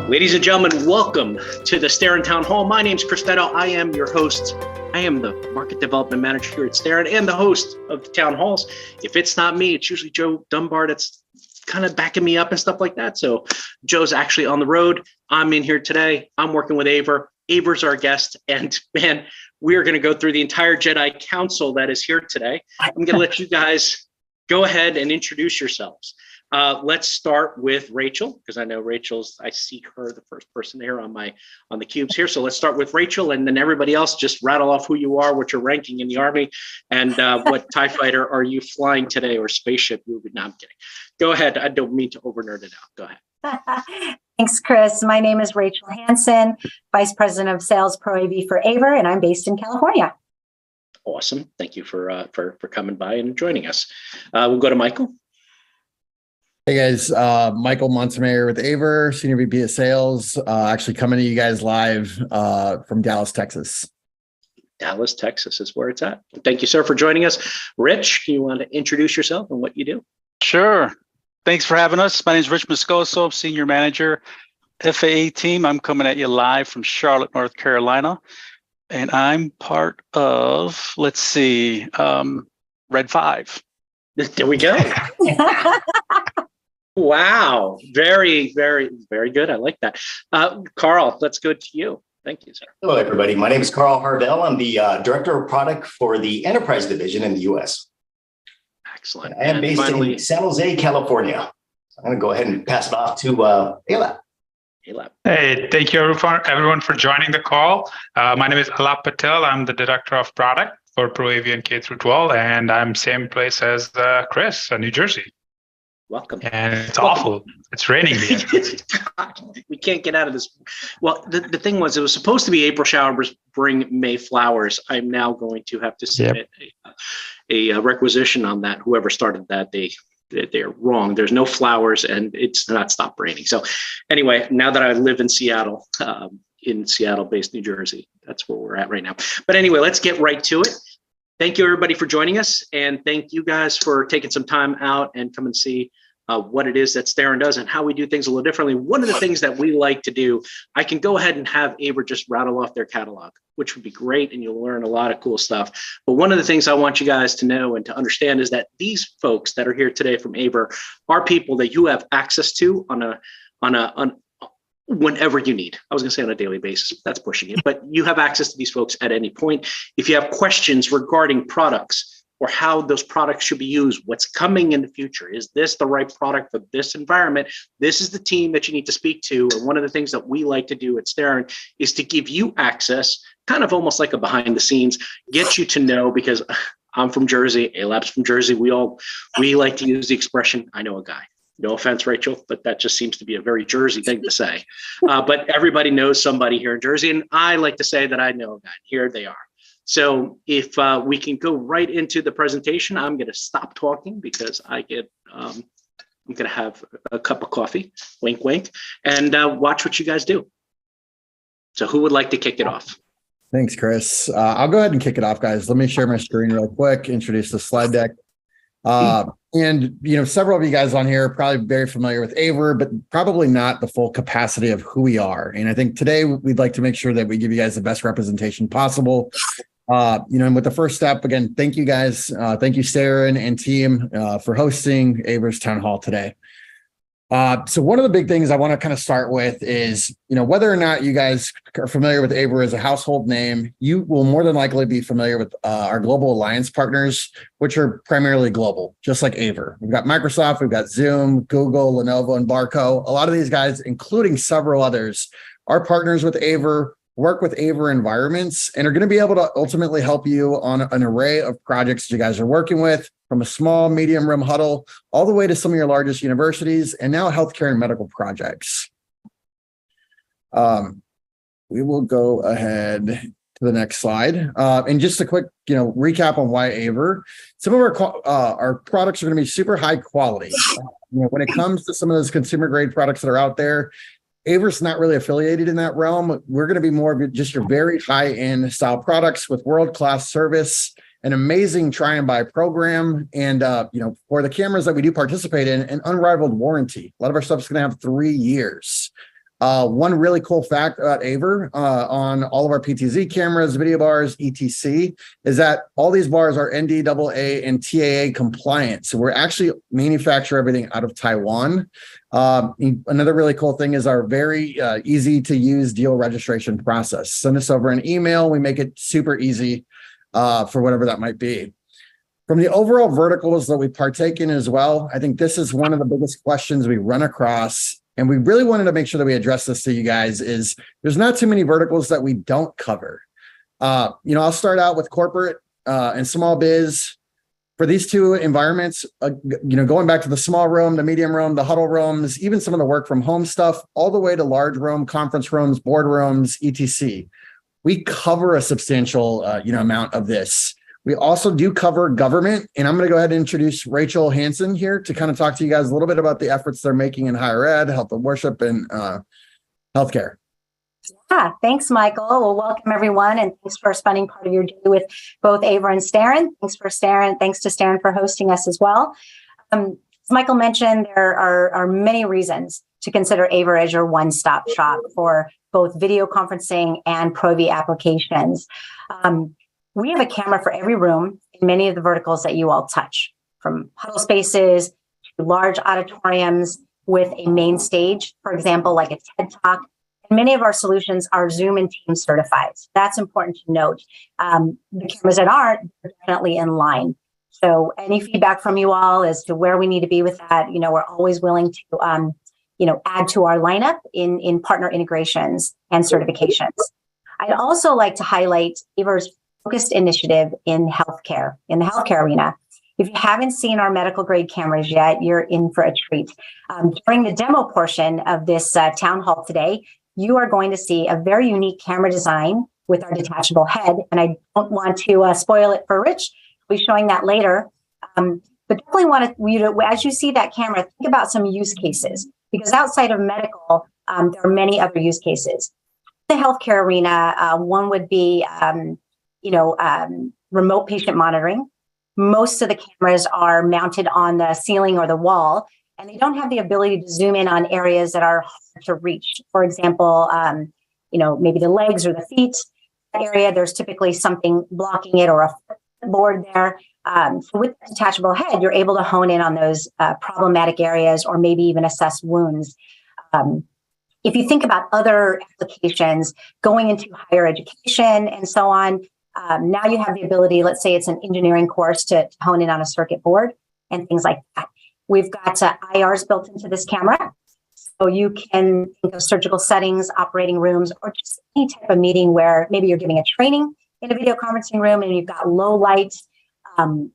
Ladies and gentlemen, welcome to the Starin Town Hall. My name's Chris Neto. I am your host. I am the market development manager here at Starin and the host of the town halls. If it's not me, it's usually Joe Dunbar that's kind of backing me up and stuff like that. So Joe's actually on the road. I'm in here today. I'm working with AVer. AVer's our guest. And man, we are going to go through the entire Jedi Council that is here today. I'm going to let you guys go ahead and introduce yourselves. Let's start with Rachel, because I know I see her the first person here on the cubes here. So let's start with Rachel, and then everybody else just rattle off who you are, what you're ranking in the Army, and what TIE fighter are you flying today, or spaceship? No, I'm kidding. Go ahead. I don't mean to over nerd it out. Go ahead. Thanks, Chris. My name is Rachel Hanson, Vice President of Sales Pro AV for AVer, and I'm based in California. Awesome. Thank you for coming by and joining us. We'll go to Michael. Hey guys, Michael Montemayor with AVer, Senior VP of Sales, actually coming to you guys live from Dallas, Texas. Dallas, Texas is where it's at. Thank you, sir, for joining us. Rich, you want to introduce yourself and what you do? Sure. Thanks for having us. My name is Rich Moscoso, Senior Manager, FAA team. I'm coming at you live from Charlotte, North Carolina. And I'm part of, Red 5. There we go. Wow. Very, very, very good. I like that. Carl, let's go to you. Thank you, sir. Hello, everybody. My name is Carl Harvell. I'm the Director of Product for the Enterprise Division in the U.S. Excellent. I am based in San Jose, California. I'm going to go ahead and pass it off to Aalap. Hey, thank you everyone for joining the call. My name is Aalap Patel. I'm the Director of Product for Pro AV and K-12, and I'm same place as Chris, New Jersey. Welcome. And it's awful. It's raining here. We can't get out of this. Well, the thing was, it was supposed to be April showers bring May flowers. I'm now going to have to submit a requisition on that. Whoever started that, they're wrong. There's no flowers and it's not stopped raining. So anyway, now that I live in Seattle, based New Jersey, that's where we're at right now. But anyway, let's get right to it. Thank you, everybody, for joining us. And thank you guys for taking some time out and come and see what it is that Starin does and how we do things a little differently. One of the things that we like to do, I can go ahead and have AVer just rattle off their catalog, which would be great. And you'll learn a lot of cool stuff. But one of the things I want you guys to know and to understand is that these folks that are here today from AVer are people that you have access to on whenever you need. I was going to say on a daily basis. That's pushing it, but you have access to these folks at any point. If you have questions regarding products or how those products should be used, what's coming in the future, is this the right product for this environment? This is the team that you need to speak to. And one of the things that we like to do at Starin is to give you access, kind of almost like a behind the scenes, get you to know, because I'm from Jersey, Aalap's from Jersey. We like to use the expression, I know a guy. No offense, Rachel, but that just seems to be a very Jersey thing to say. But everybody knows somebody here in Jersey, and I like to say that I know a guy. Here they are. So if we can go right into the presentation, I'm going to stop talking because I'm going to have a cup of coffee, wink, wink, and watch what you guys do. So who would like to kick it off? Thanks, Chris. I'll go ahead and kick it off, guys. Let me share my screen real quick, introduce the slide deck. And, several of you guys on here are probably very familiar with AVer, but probably not the full capacity of who we are. And I think today we'd like to make sure that we give you guys the best representation possible. And with the first step, again, thank you guys. Thank you, Starin and team, for hosting AVer's Town Hall today. So one of the big things I want to kind of start with is, whether or not you guys are familiar with AVer as a household name, you will more than likely be familiar with our global alliance partners, which are primarily global, just like AVer. We've got Microsoft, we've got Zoom, Google, Lenovo, and Barco. A lot of these guys, including several others, are partners with AVer, work with AVer environments, and are going to be able to ultimately help you on an array of projects that you guys are working with, from a small, medium room huddle, all the way to some of your largest universities, and now healthcare and medical projects. We will go ahead to the next slide. And just a quick, recap on why AVer. Some of our products are going to be super high quality. When it comes to some of those consumer grade products that are out there, AVer's not really affiliated in that realm. We're going to be more of just your very high-end style products with world-class service, an amazing try and buy program, and for the cameras that we do participate in, an unrivaled warranty. A lot of our stuff is going to have 3 years. One really cool fact about AVer on all of our PTZ cameras, video bars, etc., is that all these bars are NDAA and TAA compliant. So we're actually manufacture everything out of Taiwan. Another really cool thing is our very easy to use deal registration process. Send us over an email. We make it super easy for whatever that might be. From the overall verticals that we partake in as well, I think this is one of the biggest questions we run across. And we really wanted to make sure that we address this to you guys is there's not too many verticals that we don't cover. I'll start out with corporate and small biz. For these two environments, going back to the small room, the medium room, the huddle rooms, even some of the work from home stuff, all the way to large room, conference rooms, board rooms, etc. We cover a substantial amount of this. We also do cover government, and I'm going to go ahead and introduce Rachel Hanson here to kind of talk to you guys a little bit about the efforts they're making in higher ed, health and worship, and healthcare. Yeah, thanks, Michael. Well, welcome everyone, and thanks for spending part of your day with both AVer and Starin. Thanks to Starin for hosting us as well. As Michael mentioned, there are many reasons to consider AVer as your one-stop shop for both video conferencing and Pro AV applications. We have a camera for every room in many of the verticals that you all touch, from huddle spaces to large auditoriums with a main stage, for example, like a TED Talk. And many of our solutions are Zoom and Teams certified. So that's important to note. The cameras that aren't are definitely in line. So any feedback from you all as to where we need to be with that, we're always willing to, add to our lineup in partner integrations and certifications. I'd also like to highlight AVer's focused initiative in the healthcare arena. If you haven't seen our medical grade cameras yet, you're in for a treat. During the demo portion of this town hall today, you are going to see a very unique camera design with our detachable head. And I don't want to spoil it for Rich. We'll be showing that later. But definitely want you to, as you see that camera, think about some use cases, because outside of medical, there are many other use cases. In the healthcare arena, one would be remote patient monitoring. Most of the cameras are mounted on the ceiling or the wall, and they don't have the ability to zoom in on areas that are hard to reach. For example, maybe the legs or the feet area, there's typically something blocking it or a board there. So with the detachable head, you're able to hone in on those problematic areas or maybe even assess wounds. If you think about other applications going into higher education and so on, now you have the ability, let's say it's an engineering course, to hone in on a circuit board and things like that. We've got IRs built into this camera. So you can think of surgical settings, operating rooms, or just any type of meeting where maybe you're giving a training in a video conferencing room and you've got low light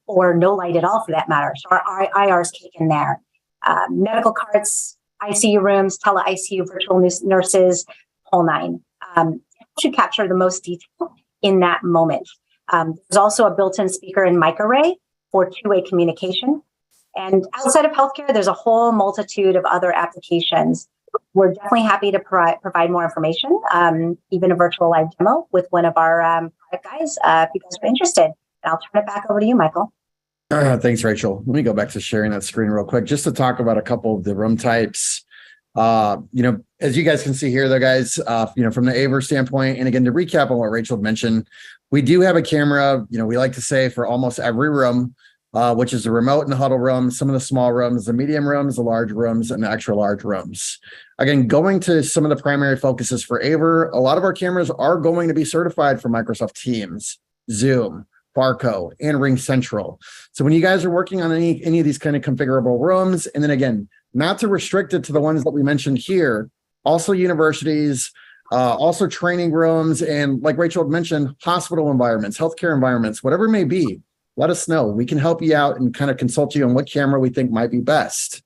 or no light at all for that matter. So our IRs kick in there. Medical carts, ICU rooms, tele-ICU, virtual nurses, whole nine. Should capture the most detail in that moment. There's also a built-in speaker and mic array for two-way communication. And outside of healthcare, there's a whole multitude of other applications. We're definitely happy to provide more information, even a virtual live demo with one of our product guys, if you guys are interested. And I'll turn it back over to you, Michael. Thanks, Rachel. Let me go back to sharing that screen real quick, just to talk about a couple of the room types. As you guys can see here, though, guys, from the AVer standpoint, and again, to recap on what Rachel mentioned, we do have a camera, we like to say, for almost every room, which is the remote and the huddle room, some of the small rooms, the medium rooms, the large rooms, and the extra large rooms. Again, going to some of the primary focuses for AVer, a lot of our cameras are going to be certified for Microsoft Teams, Zoom, Barco, and Ring Central. So when you guys are working on any of these kind of configurable rooms, and then again, not to restrict it to the ones that we mentioned here, also universities, also training rooms, and like Rachel had mentioned, hospital environments, healthcare environments, whatever it may be, let us know. We can help you out and kind of consult you on what camera we think might be best.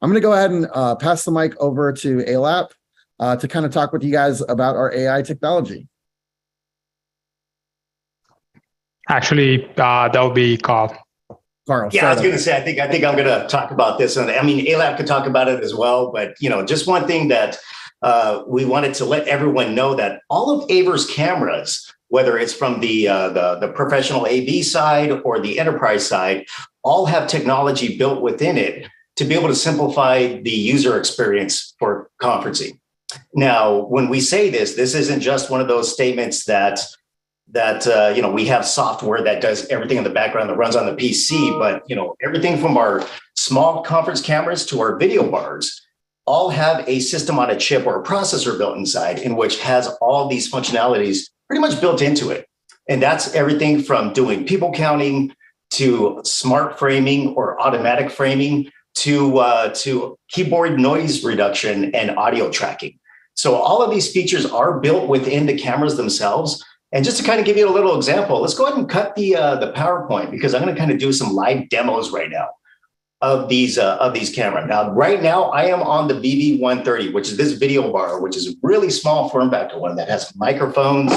I'm going to go ahead and pass the mic over to Aalap to kind of talk with you guys about our AI technology. Actually, that would be Carl. Carl, yeah, I was going to say, I think I'm going to talk about this. And I mean, Aalap could talk about it as well. But, just one thing that we wanted to let everyone know that all of AVer's cameras, whether it's from the professional AV side or the enterprise side, all have technology built within it to be able to simplify the user experience for conferencing. Now, when we say this isn't just one of those statements that we have software that does everything in the background that runs on the PC, but everything from our small conference cameras to our video bars all have a system on a chip or a processor built inside, in which has all these functionalities pretty much built into it. And that's everything from doing people counting to smart framing or automatic framing to keyboard noise reduction and audio tracking. So all of these features are built within the cameras themselves. And just to kind of give you a little example, let's go ahead and cut the PowerPoint, because I'm going to kind of do some live demos right now of these cameras. Now, right now, I am on the VV130, which is this video bar, which is a really small form factor one that has microphones,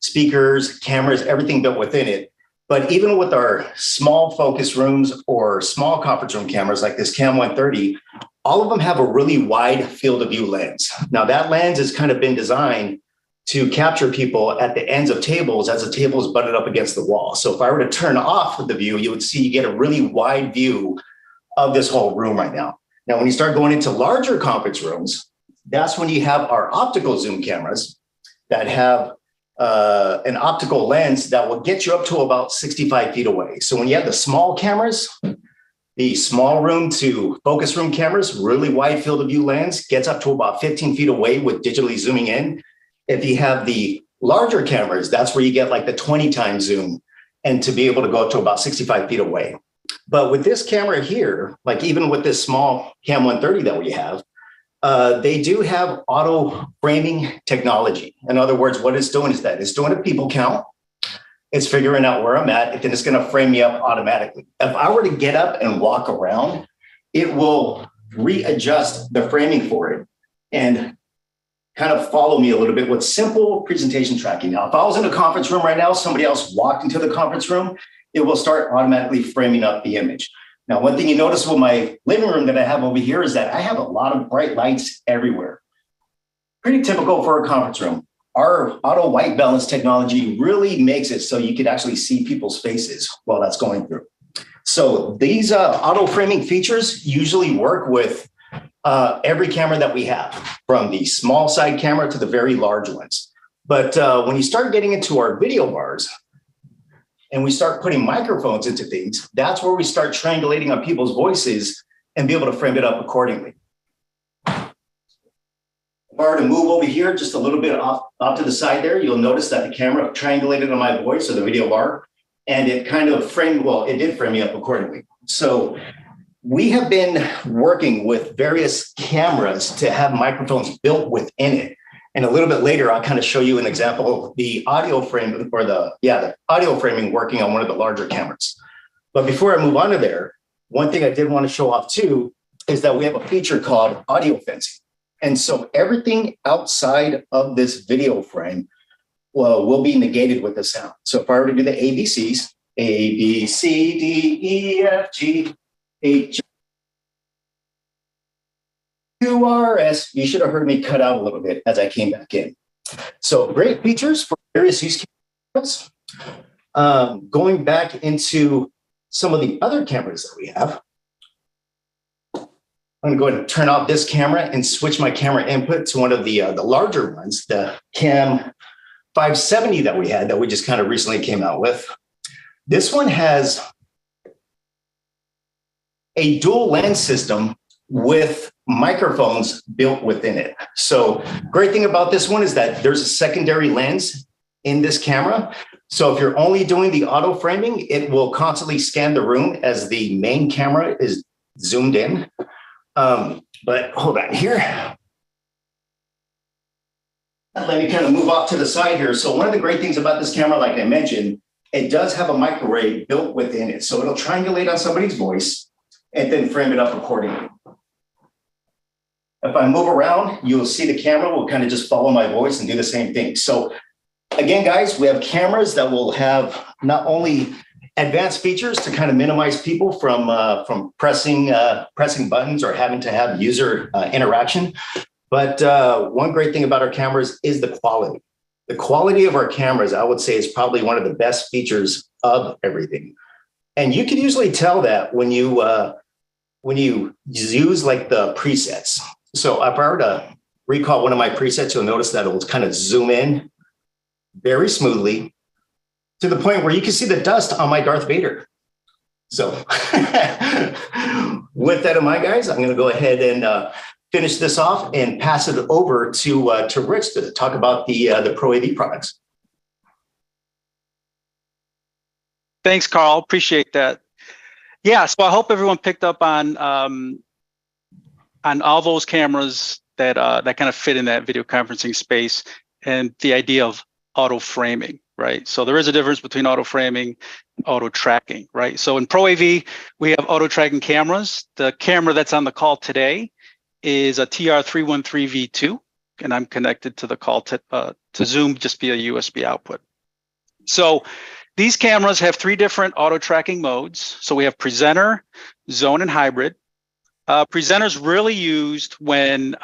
speakers, cameras, everything built within it. But even with our small focus rooms or small conference room cameras like this Cam 130, all of them have a really wide field of view lens. Now, that lens has kind of been designed to capture people at the ends of tables as the table is butted up against the wall. So if I were to turn off the view, you would see you get a really wide view of this whole room right now. Now, when you start going into larger conference rooms, that's when you have our optical zoom cameras that have an optical lens that will get you up to about 65 feet away. So when you have the small cameras, the small room to focus room cameras, really wide field of view lens, gets up to about 15 feet away with digitally zooming in. If you have the larger cameras, that's where you get like the 20 times zoom and to be able to go up to about 65 feet away. But with this camera here, like even with this small Cam 130 that we have, they do have auto framing technology. In other words, what it's doing is that it's doing a people count. It's figuring out where I'm at, and then it's going to frame me up automatically. If I were to get up and walk around, it will readjust the framing for it and kind of follow me a little bit with simple presentation tracking. Now, if I was in a conference room right now, somebody else walked into the conference room, it will start automatically framing up the image. Now, one thing you notice with my living room that I have over here is that I have a lot of bright lights everywhere. Pretty typical for a conference room. Our auto white balance technology really makes it so you could actually see people's faces while that's going through. So these auto framing features usually work with every camera that we have, from the small side camera to the very large ones. But when you start getting into our video bars and we start putting microphones into things, that's where we start triangulating on people's voices and be able to frame it up accordingly. If I were to move over here just a little bit off to the side there, you'll notice that the camera triangulated on my voice or the video bar, and it kind of framed, well, it did frame me up accordingly. So we have been working with various cameras to have microphones built within it. And a little bit later, I'll kind of show you an example of the audio frame or the audio framing working on one of the larger cameras. But before I move on to there, one thing I did want to show off too is that we have a feature called audio fencing. And so everything outside of this video frame will be negated with the sound. So if I were to do the ABCs, A, B, C, D, E, F, G, H, Q, R, S, you should have heard me cut out a little bit as I came back in. So great features for various use cases. Going back into some of the other cameras that we have, I'm going to go ahead and turn off this camera and switch my camera input to one of the larger ones, the Cam 570 that we had that we just kind of recently came out with. This one has a dual lens system with microphones built within it. So great thing about this one is that there's a secondary lens in this camera. So if you're only doing the auto framing, it will constantly scan the room as the main camera is zoomed in. But hold on here. Let me kind of move off to the side here. So one of the great things about this camera, like I mentioned, it does have a microarray built within it. So it'll triangulate on somebody's voice and then frame it up accordingly. If I move around, you'll see the camera will kind of just follow my voice and do the same thing. So again, guys, we have cameras that will have not only advanced features to kind of minimize people from pressing buttons or having to have user interaction. But one great thing about our cameras is the quality. The quality of our cameras, I would say, is probably one of the best features of everything. And you can usually tell that when you use like the presets. So if I were to recall one of my presets, you'll notice that it will kind of zoom in very smoothly to the point where you can see the dust on my Darth Vader. So with that in mind, guys, I'm going to go ahead and finish this off and pass it over to Rich to talk about the Pro AV products. Thanks, Carl. Appreciate that. Yeah, so I hope everyone picked up on all those cameras that that kind of fit in that video conferencing space, and the idea of auto framing, right? So there is a difference between auto framing and auto tracking, right? So in Pro AV, we have auto tracking cameras. The camera that's on the call today is a TR313V2, and I'm connected to the call to Zoom just via USB output. So these cameras have 3 different auto tracking modes. So we have presenter, zone, and hybrid. Presenter's really used when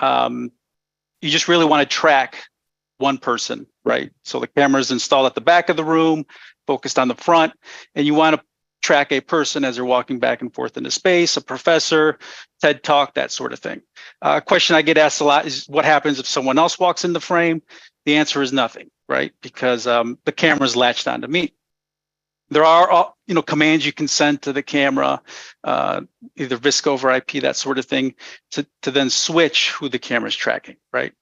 you just really want to track one person, right? So the camera is installed at the back of the room, focused on the front, and you want to track a person as they're walking back and forth into space, a professor, TED Talk, that sort of thing. A question I get asked a lot is what happens if someone else walks in the frame? The answer is nothing, right? Because the camera is latched onto me. There are, commands you can send to the camera, either VISC over IP, that sort of thing, to then switch who the camera is tracking, right?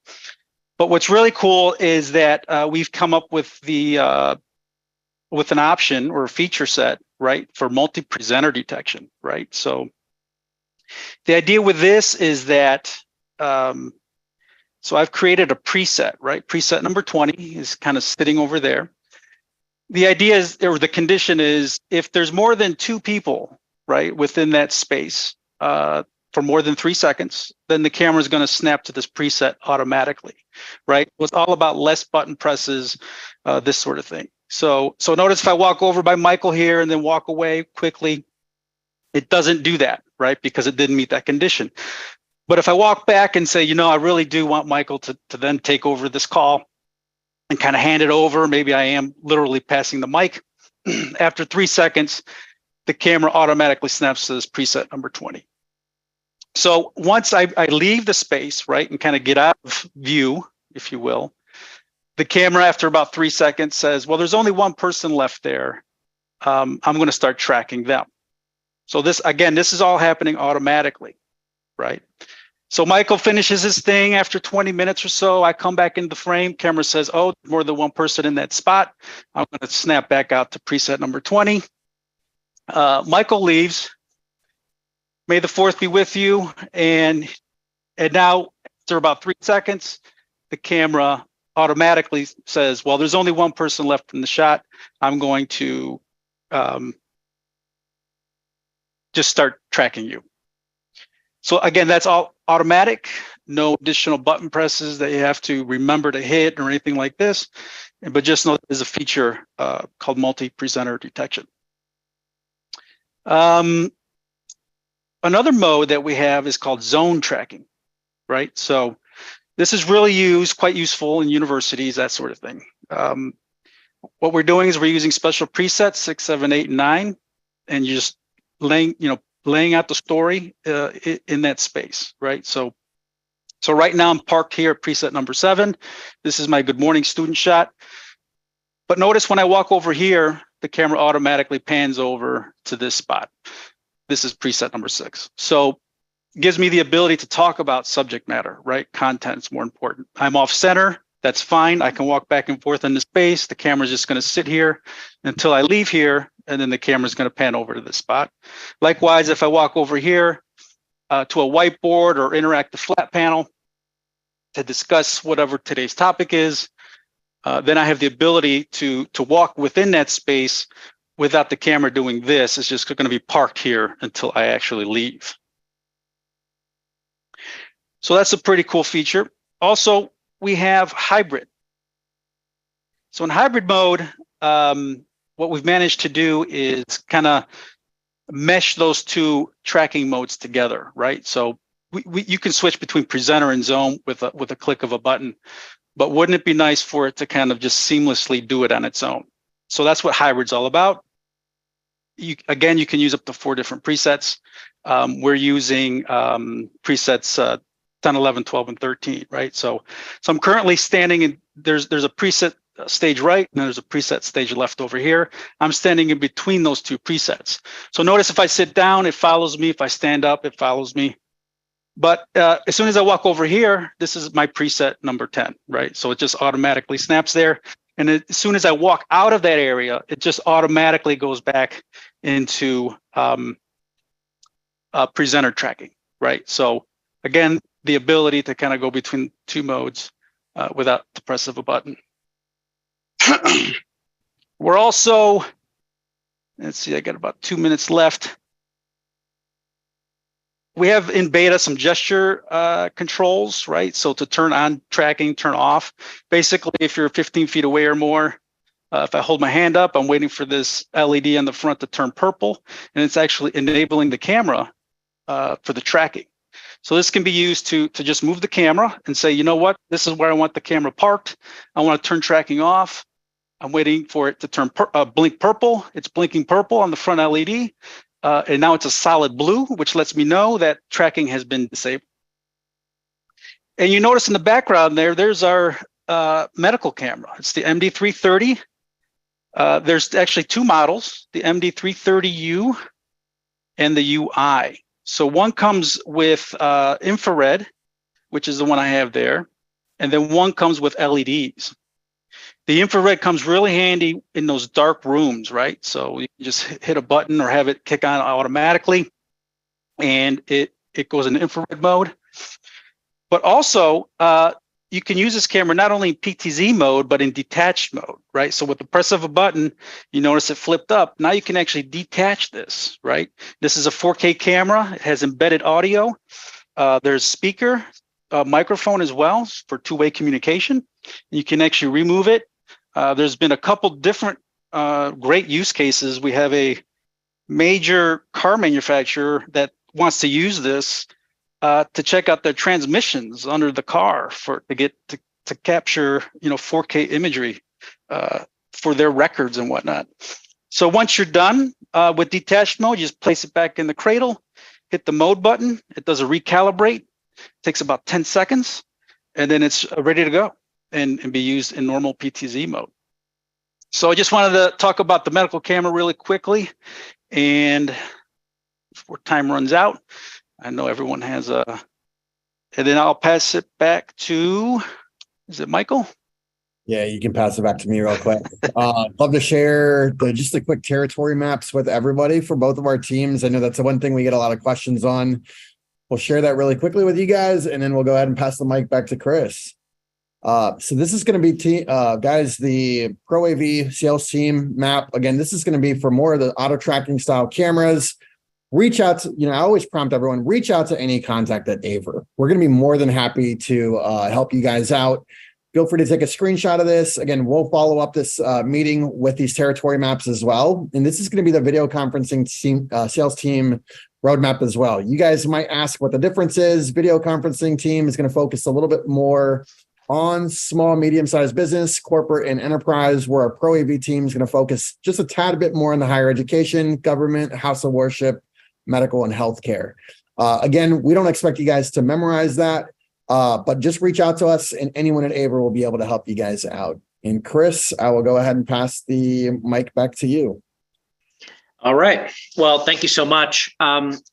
But what's really cool is that we've come up with with an option or a feature set, right, for multi-presenter detection, right? So the idea with this is that, so I've created a preset, right? Preset number 20 is kind of sitting over there. The idea is, or the condition is, if there's more than 2 people, right, within that space for more than 3 seconds, then the camera is going to snap to this preset automatically, right? It's all about less button presses, this sort of thing. So notice if I walk over by Michael here and then walk away quickly, it doesn't do that, right? Because it didn't meet that condition. But if I walk back and say, I really do want Michael to then take over this call and kind of hand it over, maybe I am literally passing the mic, after 3 seconds, the camera automatically snaps to this preset number 20. So once I leave the space, right, and kind of get out of view, if you will, the camera after about 3 seconds says, well, there's only one person left there. I'm going to start tracking them. So this is all happening automatically, right? So Michael finishes his thing after 20 minutes or so. I come back into the frame. Camera says, oh, more than one person in that spot. I'm going to snap back out to preset number 20. Michael leaves. May the 4th be with you. And now, after about 3 seconds, the camera automatically says, well, there's only one person left in the shot. I'm going to just start tracking you. So again, that's all automatic, no additional button presses that you have to remember to hit or anything like this. But just know there's a feature called multi-presenter detection. Another mode that we have is called zone tracking, right? So this is really quite useful in universities, that sort of thing. What we're doing is we're using special presets, 6, 7, 8, and 9, and you're just laying out the story in that space, right? So right now I'm parked here at preset number 7. This is my good morning student shot. But notice when I walk over here, the camera automatically pans over to this spot. This is preset number 6. So it gives me the ability to talk about subject matter, right? Content's more important. I'm off center. That's fine. I can walk back and forth in the space. The camera's just going to sit here until I leave here, and then the camera's going to pan over to this spot. Likewise, if I walk over here to a whiteboard or interactive flat panel to discuss whatever today's topic is, then I have the ability to walk within that space without the camera doing this. It's just going to be parked here until I actually leave. So that's a pretty cool feature. Also, we have hybrid. So in hybrid mode, what we've managed to do is kind of mesh those 2 tracking modes together, right? So you can switch between presenter and zone with a click of a button, but wouldn't it be nice for it to kind of just seamlessly do it on its own? So that's what hybrid's all about. Again, you can use up to 4 different presets. We're using presets 10, 11, 12, and 13, right? So I'm currently standing in, there's a preset stage right, and there's a preset stage left over here. I'm standing in between those two presets. So notice if I sit down, it follows me. If I stand up, it follows me. But as soon as I walk over here, this is my preset number 10, right? So it just automatically snaps there. And as soon as I walk out of that area, it just automatically goes back into presenter tracking, right? So again, the ability to kind of go between two modes without the press of a button. We're also, let's see, I got about 2 minutes left. We have in beta some gesture controls, right? So to turn on tracking, turn off. Basically, if you're 15 feet away or more, if I hold my hand up, I'm waiting for this LED on the front to turn purple, and it's actually enabling the camera for the tracking. So this can be used to just move the camera and say, you know what, this is where I want the camera parked. I want to turn tracking off. I'm waiting for it to turn blink purple. It's blinking purple on the front LED. And now it's a solid blue, which lets me know that tracking has been disabled. And you notice in the background there's our medical camera. It's the MD330. There's actually two models, the MD330U and the UI. So one comes with infrared, which is the one I have there. And then one comes with LEDs. The infrared comes really handy in those dark rooms, right? So you just hit a button or have it kick on automatically, and it goes in infrared mode. But also, you can use this camera not only in PTZ mode, but in detached mode, right? So with the press of a button, you notice it flipped up. Now you can actually detach this, right? This is a 4K camera. It has embedded audio. There's speaker, microphone as well for two-way communication. You can actually remove it. There's been a couple different great use cases. We have a major car manufacturer that wants to use this to check out their transmissions under the car to capture 4K imagery for their records and whatnot. So once you're done with detached mode, you just place it back in the cradle, hit the mode button. It does a recalibrate. It takes about 10 seconds, and then it's ready to go and be used in normal PTZ mode. So I just wanted to talk about the medical camera really quickly, and before time runs out, I know everyone has and then I'll pass it back to, is it Michael? Yeah, you can pass it back to me real quick. Love to share just the quick territory maps with everybody for both of our teams. I know that's the one thing we get a lot of questions on. We'll share that really quickly with you guys, and then we'll go ahead and pass the mic back to Chris. So this is going to be, guys, the Pro AV sales team map. Again, this is going to be for more of the auto tracking style cameras. Reach out to, I always prompt everyone, reach out to any contact at AVer. We're going to be more than happy to help you guys out. Feel free to take a screenshot of this. Again, we'll follow up this meeting with these territory maps as well. And this is going to be the video conferencing team, sales team roadmap as well. You guys might ask what the difference is. Video conferencing team is going to focus a little bit more on small, medium-sized business, corporate, and enterprise, where our Pro AV team is going to focus just a tad bit more on the higher education, government, house of worship, medical, and healthcare. Again, we don't expect you guys to memorize that, but just reach out to us, and anyone at AVer will be able to help you guys out. And Chris, I will go ahead and pass the mic back to you. All right. Well, thank you so much.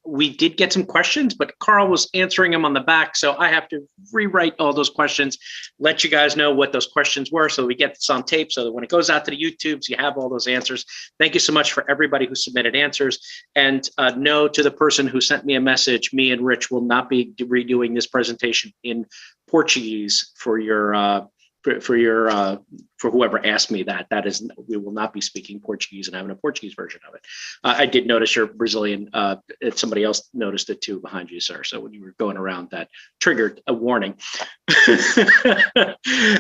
We did get some questions, but Carl was answering them on the back, so I have to rewrite all those questions, let you guys know what those questions were so we get this on tape so that when it goes out to the YouTubes, you have all those answers. Thank you so much for everybody who submitted answers. And no to the person who sent me a message, me and Rich will not be redoing this presentation in Portuguese for your for whoever asked me that. That is, we will not be speaking Portuguese and having a Portuguese version of it. I did notice you're Brazilian. Somebody else noticed it too behind you, sir. So when you were going around, that triggered a warning.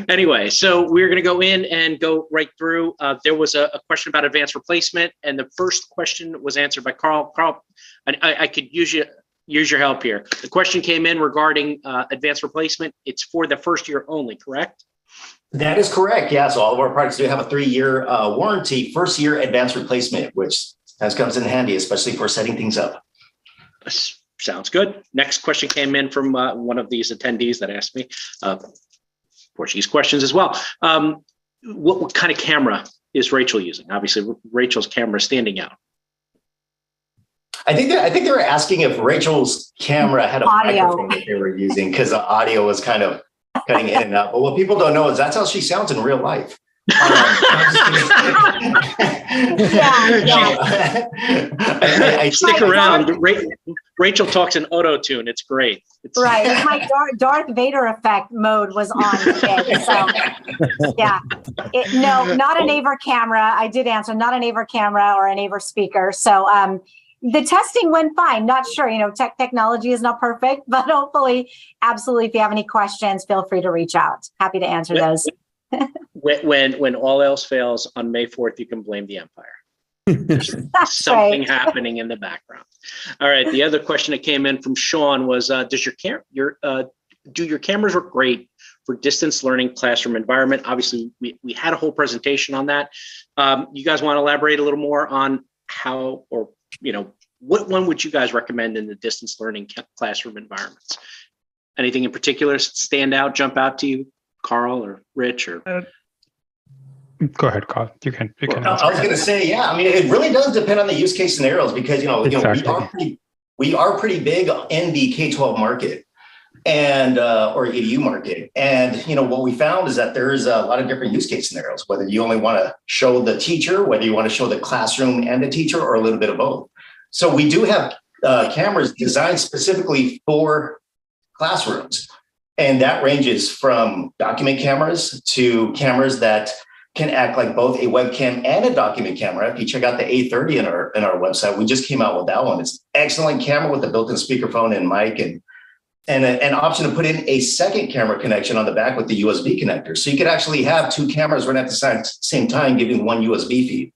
Anyway, so we're going to go in and go right through. There was a question about advanced replacement, and the first question was answered by Carl. Carl, I could use your help here. The question came in regarding advanced replacement. It's for the first year only, correct? That is correct. Yeah. So all of our products do have a 3-year warranty, first year advanced replacement, which comes in handy, especially for setting things up. Sounds good. Next question came in from one of these attendees that asked me Portuguese questions as well. What kind of camera is Rachel using? Obviously, Rachel's camera is standing out. I think they were asking if Rachel's camera had a Audio. microphone that they were using because the audio was kind of cutting in and out. But what people don't know is that's how she sounds in real life. Stick around. Rachel talks in auto-tune. It's great. Right. My Darth Vader effect mode was on today. So yeah. No, not an AVer camera. I did answer, not an AVer camera or an AVer speaker. So the testing went fine. Not sure, technology is not perfect, but hopefully, absolutely, if you have any questions, feel free to reach out. Happy to answer those. When all else fails on May 4th, you can blame the Empire. That's Something right. happening in the background. All right. The other question that came in from Sean was, do your cameras work great for distance learning classroom environment? Obviously, we had a whole presentation on that. You guys want to elaborate a little more on how, or what one would you guys recommend in the distance learning classroom environments? Anything in particular stand out, jump out to you, Carl or Rich? Or go ahead, Carl. You can. I was going to say, yeah. I mean, it really does depend on the use case scenarios because Exactly. we are pretty big in the K-12 market and or EDU market, and what we found is that there is a lot of different use case scenarios. Whether you only want to show the teacher, whether you want to show the classroom and the teacher, or a little bit of both. So we do have cameras designed specifically for classrooms. And that ranges from document cameras to cameras that can act like both a webcam and a document camera. If you check out the A30 in our website, we just came out with that one. It's an excellent camera with a built-in speakerphone and mic and an option to put in a second camera connection on the back with the USB connector. So you could actually have two cameras running at the same time, giving one USB feed.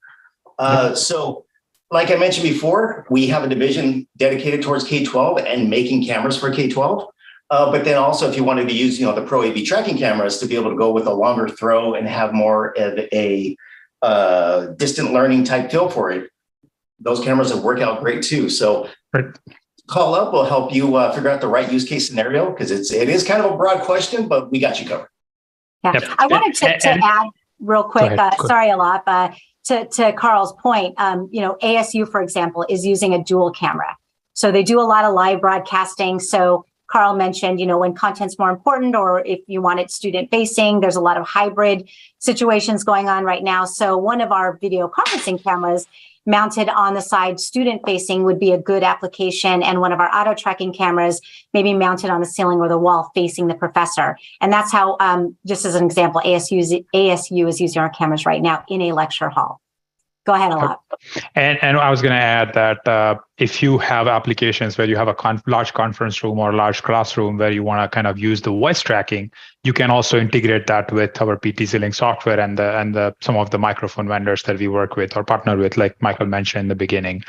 So like I mentioned before, we have a division dedicated towards K-12 and making cameras for K-12. But then also if you wanted to use, the Pro AV tracking cameras to be able to go with a longer throw and have more of a distant learning type feel for it, those cameras would work out great too. So call up, we'll help you figure out the right use case scenario because it is kind of a broad question, but we got you covered. Yeah. Yep. I wanted to add real quick, sorry, Aalap, to Carl's point, ASU, for example, is using a dual camera. So they do a lot of live broadcasting. So Carl mentioned, when content's more important or if you want it student facing, there's a lot of hybrid situations going on right now. So one of our video conferencing cameras mounted on the side student facing would be a good application. And one of our auto tracking cameras maybe mounted on the ceiling or the wall facing the professor. And that's how, just as an example, ASU is using our cameras right now in a lecture hall. Go ahead, Aalap. And I was going to add that if you have applications where you have a large conference room or large classroom where you want to kind of use the voice tracking, you can also integrate that with our PT-Zilling software and some of the microphone vendors that we work with or partner with, like Michael mentioned in the beginning.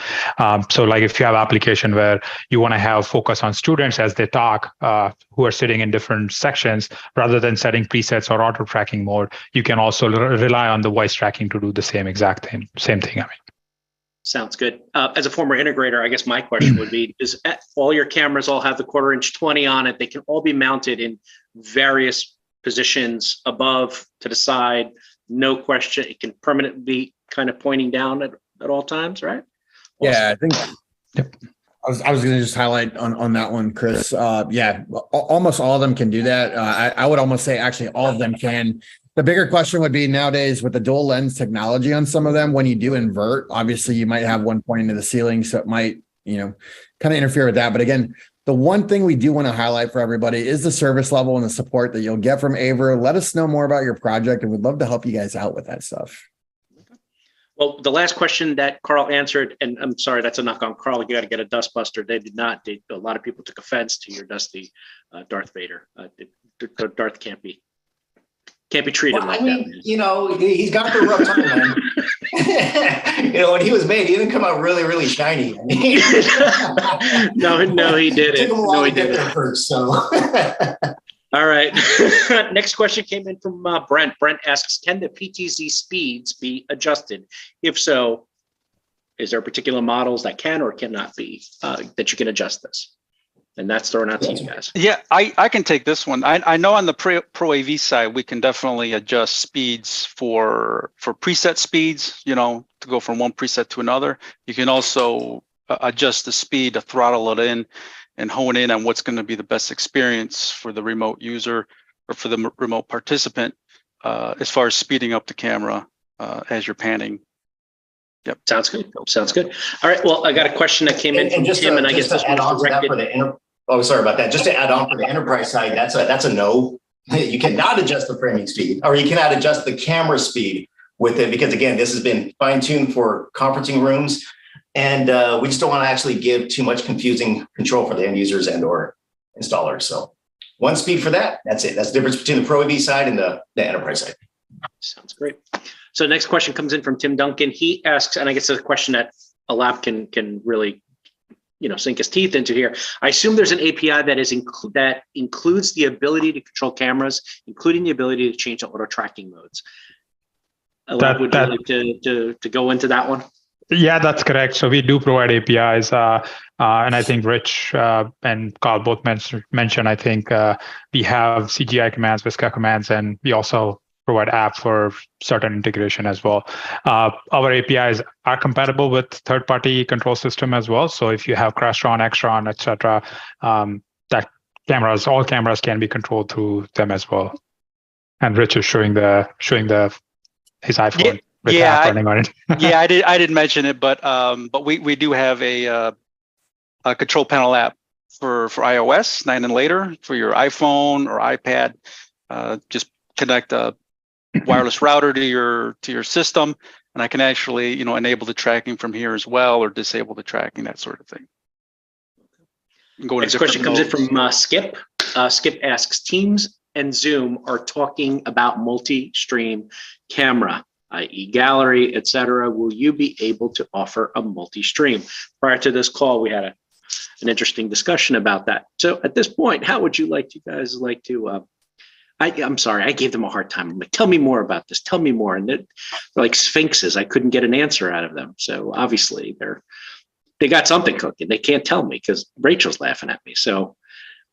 So like if you have application where you want to have focus on students as they talk, who are sitting in different sections, rather than setting presets or auto tracking mode, you can also rely on the voice tracking to do the same thing. Sounds good. As a former integrator, I guess my question would be, does all your cameras all have the 1/4" 20 on it? They can all be mounted in various positions above, to the side, no question. It can permanently be kind of pointing down at all times, right? Yeah, I think I was going to just highlight on that one, Chris. Almost all of them can do that. I would almost say actually all of them can. The bigger question would be nowadays with the dual lens technology on some of them, when you do invert, obviously you might have one pointing to the ceiling. So it might, kind of interfere with that. But again, the one thing we do want to highlight for everybody is the service level and the support that you'll get from AVer. Let us know more about your project and we'd love to help you guys out with that stuff. Well, the last question that Carl answered, and I'm sorry, that's a knock on Carl. You got to get a dust buster. They did not. A lot of people took offense to your dusty Darth Vader. Darth can't be treated like that. He's got the rough time, man. When he was made, he didn't come out really, really shiny. No, he didn't. It took him a while to get there first. So. All right. Next question came in from Brent. Brent asks, can the PTZ speeds be adjusted? If so, is there particular models that can or cannot be, that you can adjust this? And that's thrown out to you guys. Yeah, I can take this one. I know on the Pro AV side, we can definitely adjust speeds for preset speeds, to go from one preset to another. You can also adjust the speed to throttle it in and hone in on what's going to be the best experience for the remote user or for the remote participant as far as speeding up the camera as you're panning. Yep. Sounds good. All right. Well, I got a question that came in from Tim, and I guess this one's directed. Sorry about that. Just to add on for the enterprise side, that's a no. You cannot adjust the framing speed, or you cannot adjust the camera speed with it, because again, this has been fine-tuned for conferencing rooms, and we just don't want to actually give too much confusing control for the end users and or installers. So one speed for that. That's it. That's the difference between the Pro AV side and the enterprise side. Sounds great. So the next question comes in from Tim Duncan. He asks, and I guess it's a question that Aalap can really sink his teeth into here. I assume there's an API that includes the ability to control cameras, including the ability to change the auto tracking modes. Aalap, would you like to go into that one? Yeah, that's correct. So we do provide APIs, and I think Rich and Carl both mentioned. I think we have CGI commands, Visca commands, and we also provide app for certain integration as well. Our APIs are compatible with third-party control system as well. So if you have Crestron, Extron, etc., all cameras can be controlled through them as well. And Rich is showing his iPhone with app running on it. Yeah, I did mention it, but we do have a control panel app for iOS 9 and later for your iPhone or iPad. Just connect a wireless router to your system, and I can actually enable the tracking from here as well, or disable the tracking, that sort of thing. Next question comes in from Skip. Skip asks, Teams and Zoom are talking about multi-stream camera, i.e. gallery, etc. Will you be able to offer a multi-stream? Prior to this call, we had an interesting discussion about that. So at this point, how would you guys like to I'm sorry, I gave them a hard time. I'm like, tell me more about this. Tell me more. And they're like sphinxes. I couldn't get an answer out of them. So obviously they got something cooking. They can't tell me because Rachel's laughing at me. So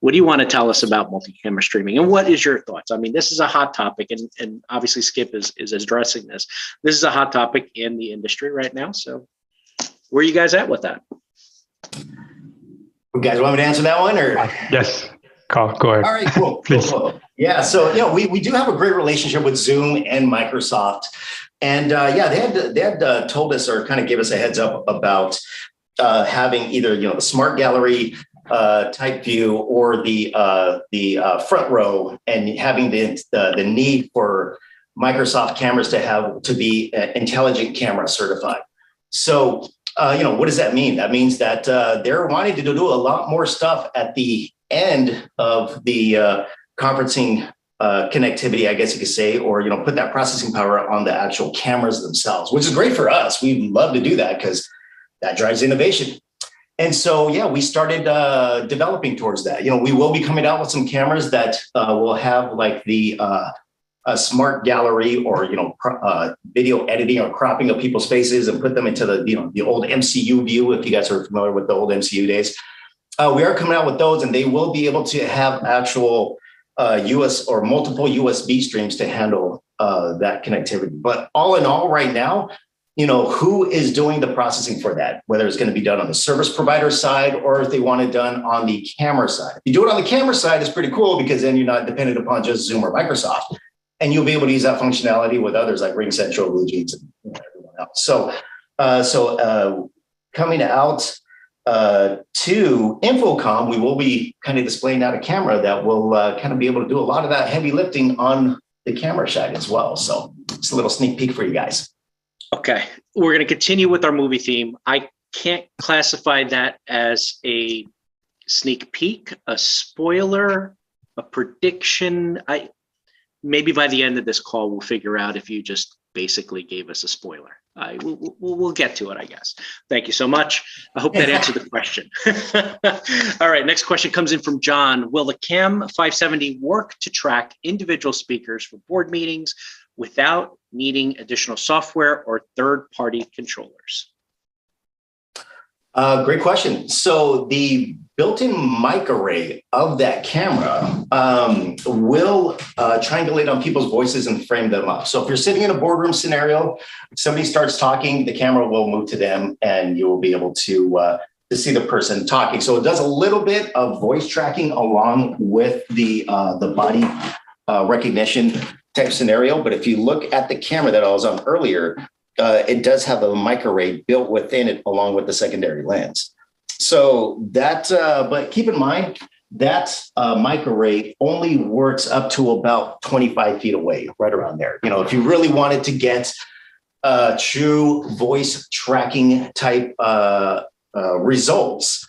what do you want to tell us about multi-camera streaming? And what is your thoughts? I mean, this is a hot topic, and obviously Skip is addressing this. This is a hot topic in the industry right now. So where are you guys at with that? You guys want me to answer that one, or? Yes. Carl, go ahead. All right, cool. Cool. Yeah, so we do have a great relationship with Zoom and Microsoft, and they had told us, or kind of gave us a heads up about having either the smart gallery type view or the front row, and having the need for Microsoft cameras to be intelligent camera certified. So what does that mean? That means that they're wanting to do a lot more stuff at the end of the conferencing connectivity, I guess you could say, or put that processing power on the actual cameras themselves, which is great for us. We love to do that because that drives innovation. And so we started developing towards that. We will be coming out with some cameras that will have like the smart gallery, or video editing or cropping of people's faces and put them into the old MCU view. If you guys are familiar with the old MCU days. We are coming out with those, and they will be able to have actual US or multiple USB streams to handle that connectivity. But all in all, right now, who is doing the processing for that, whether it's going to be done on the service provider side or if they want it done on the camera side. If you do it on the camera side, it's pretty cool because then you're not dependent upon just Zoom or Microsoft, and you'll be able to use that functionality with others like RingCentral, BlueJeans, and everyone else. So coming out to Infocom, we will be kind of displaying out a camera that will kind of be able to do a lot of that heavy lifting on the camera side as well. So it's a little sneak peek for you guys. Okay, we're going to continue with our movie theme. I can't classify that as a sneak peek, a spoiler, a prediction. Maybe by the end of this call, we'll figure out if you just basically gave us a spoiler. We'll get to it, I guess. Thank you so much. I hope that answered the question. All right, next question comes in from John. Will the CAM 570 work to track individual speakers for board meetings without needing additional software or third-party controllers? Great question. So the built-in mic array of that camera will triangulate on people's voices and frame them up. So if you're sitting in a boardroom scenario, somebody starts talking, the camera will move to them and you will be able to see the person talking. So it does a little bit of voice tracking along with the body recognition type scenario. But if you look at the camera that I was on earlier, it does have a mic array built within it along with the secondary lens. So that, but keep in mind that mic array only works up to about 25 feet away, right around there. You know, if you really wanted to get true voice tracking type results,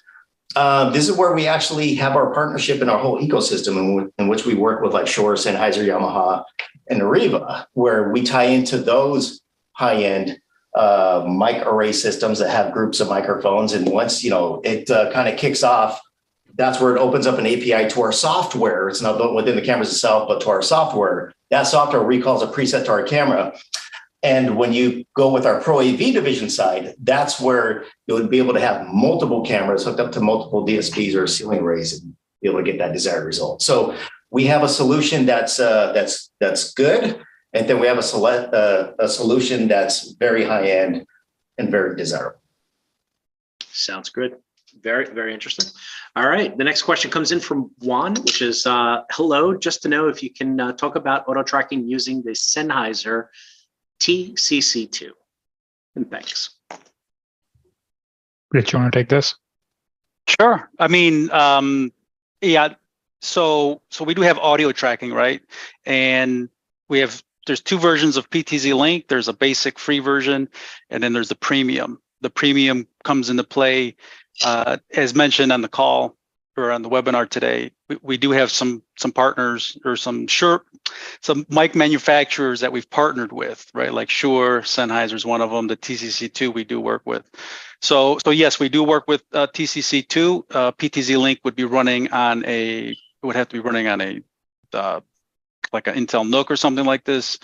this is where we actually have our partnership in our whole ecosystem in which we work with like Shure, Sennheiser, Yamaha, and Arriva, where we tie into those high-end mic array systems that have groups of microphones. And once, you know, it kind of kicks off, that's where it opens up an API to our software. It's not built within the cameras itself, but to our software. That software recalls a preset to our camera. And when you go with our Pro AV division side, that's where you would be able to have multiple cameras hooked up to multiple DSPs or ceiling arrays and be able to get that desired result. So we have a solution that's good. And then we have a solution that's very high end and very desirable. Sounds good. Very, very interesting. All right. The next question comes in from Juan, which is, hello, just to know if you can talk about auto tracking using the Sennheiser TCC2. And thanks. Rich, you want to take this? Sure. I mean, yeah. So we do have audio tracking, right? And there's two versions of PTZ Link. There's a basic free version, and then there's the premium. The premium comes into play, as mentioned on the call or on the webinar today. We do have some partners or some mic manufacturers that we've partnered with, right? Like Shure, Sennheiser is one of them. The TCC2 we do work with. So yes, we do work with TCC2. PTZ Link would be running on a like an Intel NUC or something like this.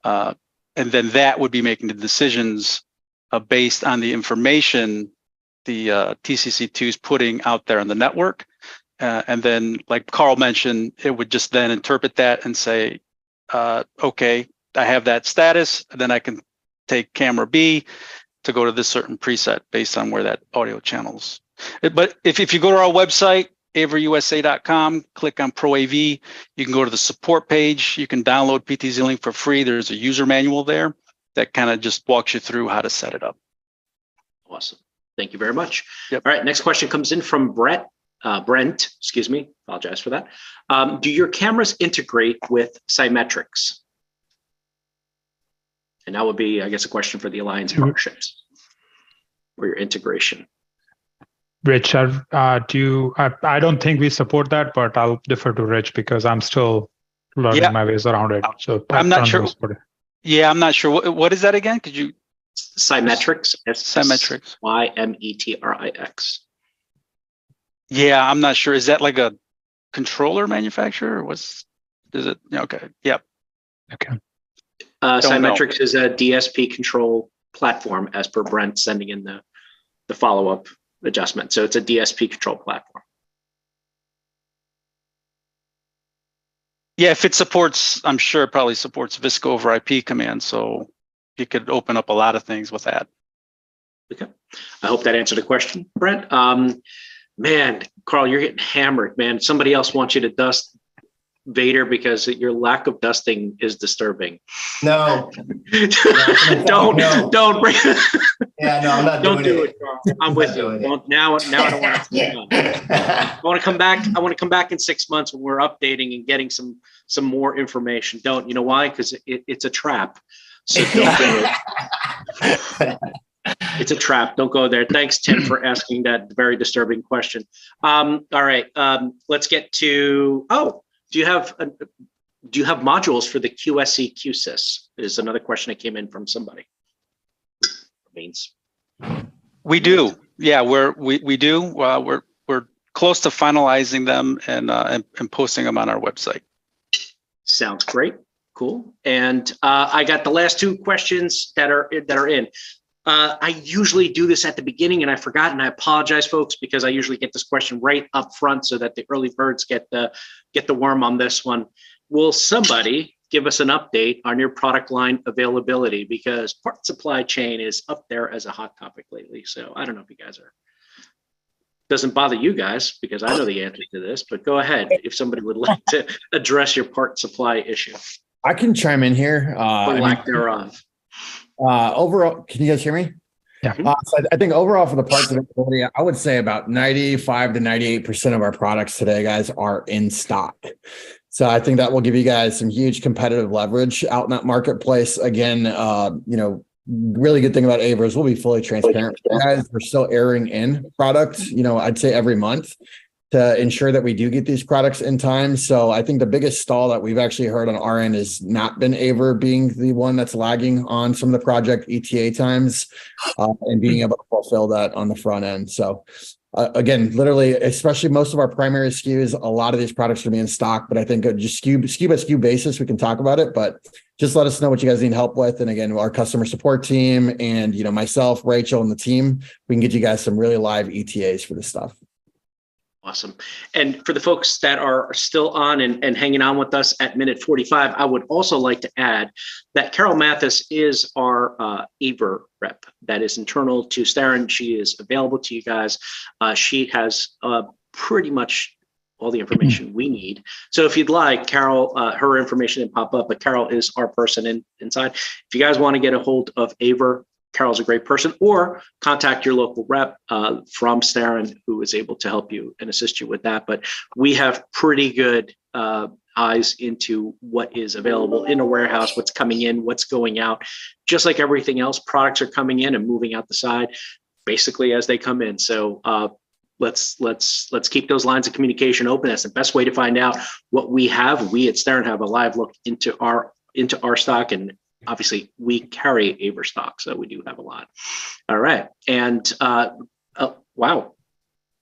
And then that would be making the decisions based on the information the TCC2 is putting out there on the network. And then, like Carl mentioned, it would just then interpret that and say, okay, I have that status. And then I can take camera B to go to this certain preset based on where that audio channels. But if you go to our website, averusa.com, click on Pro AV, you can go to the support page. You can download PTZ Link for free. There's a user manual there that kind of just walks you through how to set it up. Awesome. Thank you very much. Yep. All right. Next question comes in from Brent, excuse me. Apologize for that. Do your cameras integrate with Symmetrics? And that would be, I guess, a question for the Alliance partnerships or your integration. Rich, I don't think we support that, but I'll defer to Rich because I'm still learning my ways around it. So I'm not sure. Yeah, I'm not sure. What is that again? Could you? Symmetrics. Symmetrics. Symmetrix. Yeah, I'm not sure. Is that like a controller manufacturer? Or is it? Okay. Yep. Okay. Symmetrix is a DSP control platform, as per Brent sending in the follow-up adjustment. So it's a DSP control platform. Yeah, if it supports, I'm sure it probably supports VSCO over IP command. So you could open up a lot of things with that. Okay. I hope that answered the question, Brent. Man, Carl, you're getting hammered, man. Somebody else wants you to dust Vader because your lack of dusting is disturbing. No. Don't bring Yeah, no, I'm not don't doing do it. it, Carl. I'm with you. Now I don't want to. I want to come back. I want to come back in 6 months when we're updating and getting some more information. Don't, you know why? Because it's a trap. So don't do it. It's a trap. Don't go there. Thanks, Tim, for asking that very disturbing question. All right. Let's get to. Oh, do you have modules for the QSE QSys? Is another question that came in from somebody. Means we do. Yeah, we do. We're close to finalizing them and posting them on our website. Sounds great. Cool. And I got the last two questions that are in. I usually do this at the beginning, and I forgot, and I apologize, folks, because I usually get this question right up front so that the early birds get the worm on this one. Will somebody give us an update on your product line availability? Because part supply chain is up there as a hot topic lately. So I don't know if you guys are. Doesn't bother you guys because I know the answer to this, but go ahead if somebody would like to address your part supply issue. I can chime in here. Or lack thereof. Overall, can you guys hear me? Yeah. So I think overall for the parts availability, I would say about 95 to 98% of our products today, guys, are in stock. So I think that will give you guys some huge competitive leverage out in that marketplace. Again, really good thing about AVer is we'll be fully transparent. Guys, we're still airing in products, I'd say every month to ensure that we do get these products in time. So I think the biggest stall that we've actually heard on our end has not been AVer being the one that's lagging on some of the project ETA times and being able to fulfill that on the front end. So again, literally, especially most of our primary SKUs, a lot of these products are being in stock, but I think just SKU by SKU basis, we can talk about it, but just let us know what you guys need help with. And again, our customer support team and, myself, Rachel, and the team, we can get you guys some really live ETAs for this stuff. Awesome. And for the folks that are still on and hanging on with us at minute 45, I would also like to add that Carol Mathis is our AVer rep that is internal to Starin. She is available to you guys. She has pretty much all the information we need. So if you'd like, Carol, her information didn't pop up, but Carol is our person inside. If you guys want to get a hold of AVer, Carol's a great person, or contact your local rep from Starin who is able to help you and assist you with that. But we have pretty good eyes into what is available in a warehouse, what's coming in, what's going out. Just like everything else, products are coming in and moving out the side basically as they come in. So let's keep those lines of communication open. That's the best way to find out what we have. We at Starin have a live look into our stock, and obviously we carry AVer stock, so we do have a lot. All right. And wow.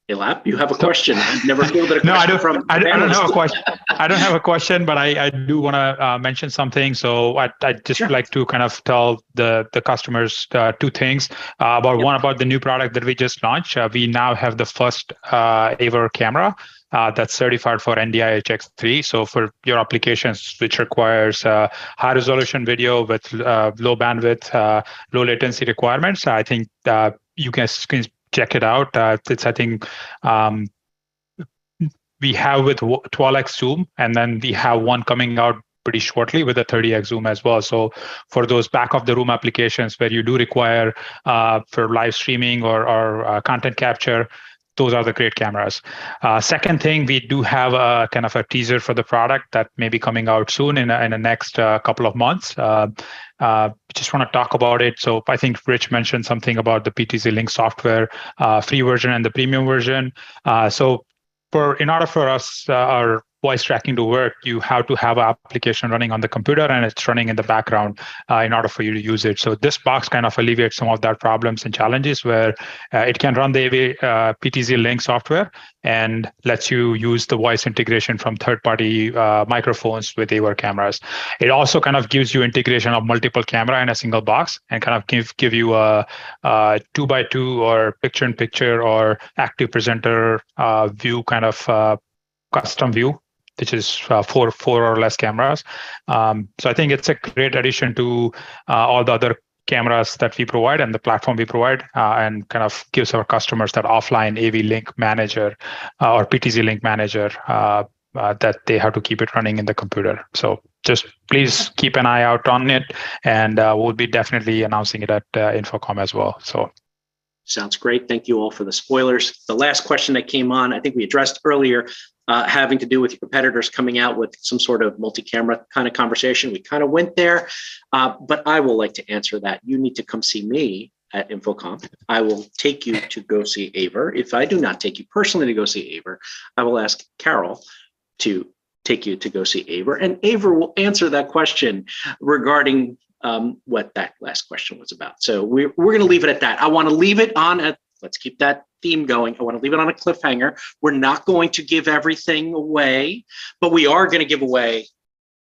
Aalap, you have a question. I've never fielded a question. No, I don't. From I don't have a question. I don't have a question, but I do want to mention something. So I just like to kind of tell the customers two things about the new product that we just launched. We now have the first AVer camera that's certified for NDI-HX3. So for your applications which requires high resolution video with low bandwidth, low latency requirements, I think you can check it out. It's, I think, we have with 12x zoom, and then we have one coming out pretty shortly with a 30x zoom as well. So for those back of the room applications where you do require for live streaming or content capture, those are the great cameras. Second thing, we do have a kind of a teaser for the product that may be coming out soon in the next couple of months. Just want to talk about it. So I think Rich mentioned something about the PTZ Link software, free version and the premium version. In order for us, our voice tracking to work, you have to have an application running on the computer and it's running in the background in order for you to use it. So this box kind of alleviates some of that problems and challenges where it can run the PTZ Link software and lets you use the voice integration from third-party microphones with AVer cameras. It also kind of gives you integration of multiple camera in a single box and kind of give you a 2x2 or picture-in-picture or active presenter view, kind of custom view, which is four or less cameras. So I think it's a great addition to all the other cameras that we provide and the platform we provide, and kind of gives our customers that offline AV Link manager or PTZ Link manager that they have to keep it running in the computer. So just please keep an eye out on it, and we'll be definitely announcing it at InfoComm as well. So. Sounds great. Thank you all for the spoilers. The last question that came on, I think we addressed earlier, having to do with your competitors coming out with some sort of multi-camera kind of conversation. We kind of went there, but I will like to answer that. You need to come see me at InfoComm. I will take you to go see AVer. If I do not take you personally to go see AVer, I will ask Carol to take you to go see AVer, and AVer will answer that question regarding what that last question was about. So we're going to leave it at that. I want to leave it on let's keep that theme going. I want to leave it on a cliffhanger. We're not going to give everything away, but we are going to give away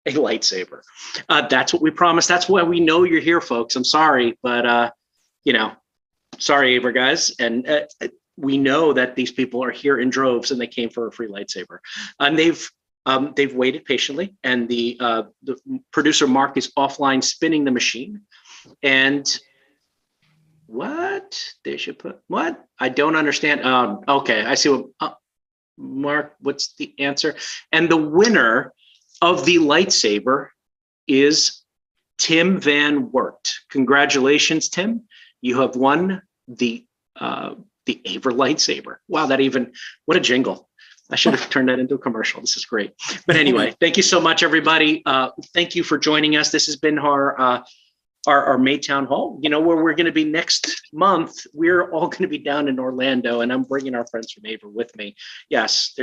a lightsaber. That's what we promised. That's why we know you're here, folks. I'm sorry, but sorry, AVer guys. And we know that these people are here in droves and they came for a free lightsaber. And they've waited patiently. And the producer, Mark, is offline spinning the machine. And what? They should put, what? I don't understand. Okay, I see what, Mark, what's the answer? And the winner of the lightsaber is Tim Van Wert. Congratulations, Tim. You have won the AVer lightsaber. Wow, what a jingle. I should have turned that into a commercial. This is great. But anyway, thank you so much, everybody. Thank you for joining us. This has been our May Town Hall. Where we're going to be next month. We're all going to be down in Orlando, and I'm bringing our friends from AVer with me. Yes,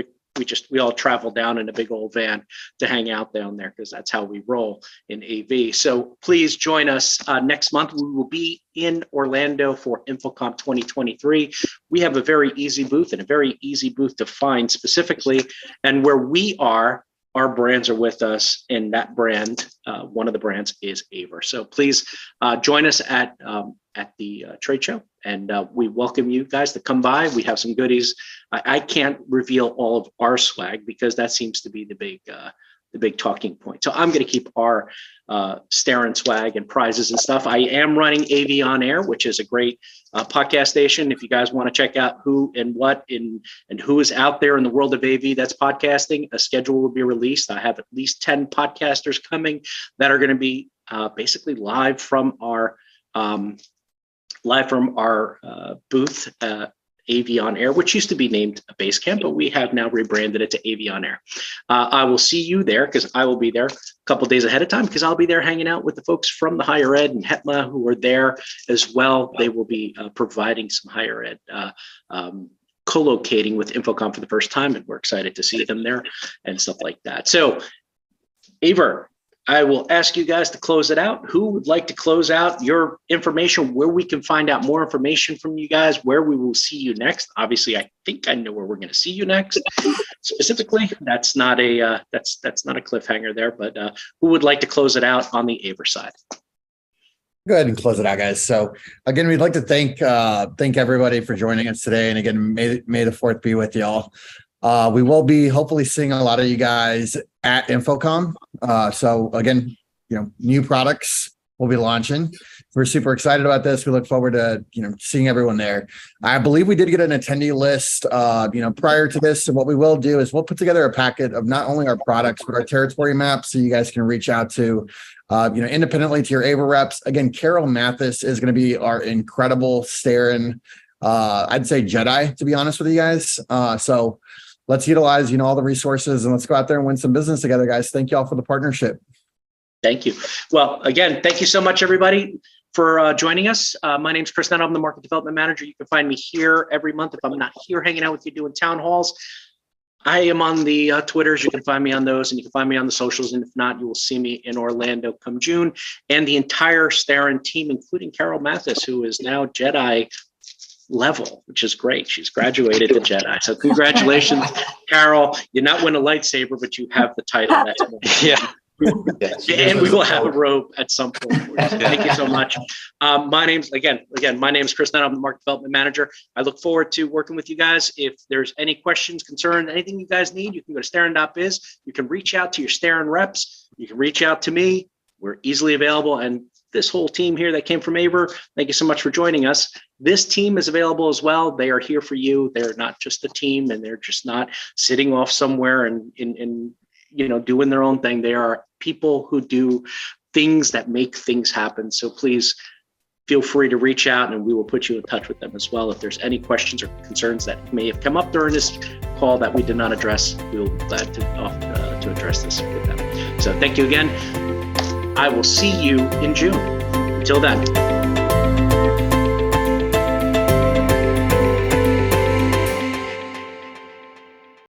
we all travel down in a big old van to hang out down there because that's how we roll in AV. So please join us next month. We will be in Orlando for InfoComm 2023. We have a very easy booth and a very easy booth to find specifically. And where we are, our brands are with us, and that brand, one of the brands is AVer. So please join us at the trade show, and we welcome you guys to come by. We have some goodies. I can't reveal all of our swag because that seems to be the big talking point. So I'm going to keep our Starin swag and prizes and stuff. I am running AV on Air, which is a great podcast station. If you guys want to check out who and what and who is out there in the world of AV that's podcasting, a schedule will be released. I have at least 10 podcasters coming that are going to be basically live from our booth, AV on Air, which used to be named Basecamp, but we have now rebranded it to AV on Air. I will see you there because I will be there a couple days ahead of time because I'll be there hanging out with the folks from the higher ed and HETMA who are there as well. They will be providing some higher ed co-locating with InfoComm for the first time, and we're excited to see them there and stuff like that. So, AVer, I will ask you guys to close it out. Who would like to close out your information, where we can find out more information from you guys, where we will see you next? Obviously, I think I know where we're going to see you next. Specifically, that's not a cliffhanger there, but who would like to close it out on the AVer side? Go ahead and close it out, guys. So again, we'd like to thank everybody for joining us today. And again, may the 4th be with y'all. We will be hopefully seeing a lot of you guys at InfoComm. So again, new products will be launching. We're super excited about this. We look forward to, seeing everyone there. I believe we did get an attendee list, prior to this. And what we will do is we'll put together a packet of not only our products, but our territory maps. So you guys can reach out to, independently to your AVer reps. Again, Carol Mathis is going to be our incredible Starin, I'd say Jedi, to be honest with you guys. So let's utilize, all the resources, and let's go out there and win some business together, guys. Thank you all for the partnership. Thank you. Well, again, thank you so much, everybody, for joining us. My name's Chris Neto. I'm the Market Development Manager. You can find me here every month. If I'm not here hanging out with you doing town halls, I am on the Twitters. You can find me on those, and you can find me on the socials. And if not, you will see me in Orlando come June. And the entire Starin team, including Carol Mathis, who is now Jedi level, which is great. She's graduated to Jedi. So congratulations, Carol. You not win a lightsaber, but you have the title. That's Yeah. And we will have a robe at some point. Thank you so much. My name's Chris Neto. I'm the Market Development Manager. I look forward to working with you guys. If there's any questions, concerns, anything you guys need, you can go to starin.biz. You can reach out to your Starin reps. You can reach out to me. We're easily available. And this whole team here that came from AVer, thank you so much for joining us. This team is available as well. They are here for you. They're not just a team, and they're just not sitting off somewhere and doing their own thing. They are people who do things that make things happen. So please feel free to reach out, and we will put you in touch with them as well. If there's any questions or concerns that may have come up during this call that we did not address, we'll be glad to address this with them. So thank you again. I will see you in June. Until then.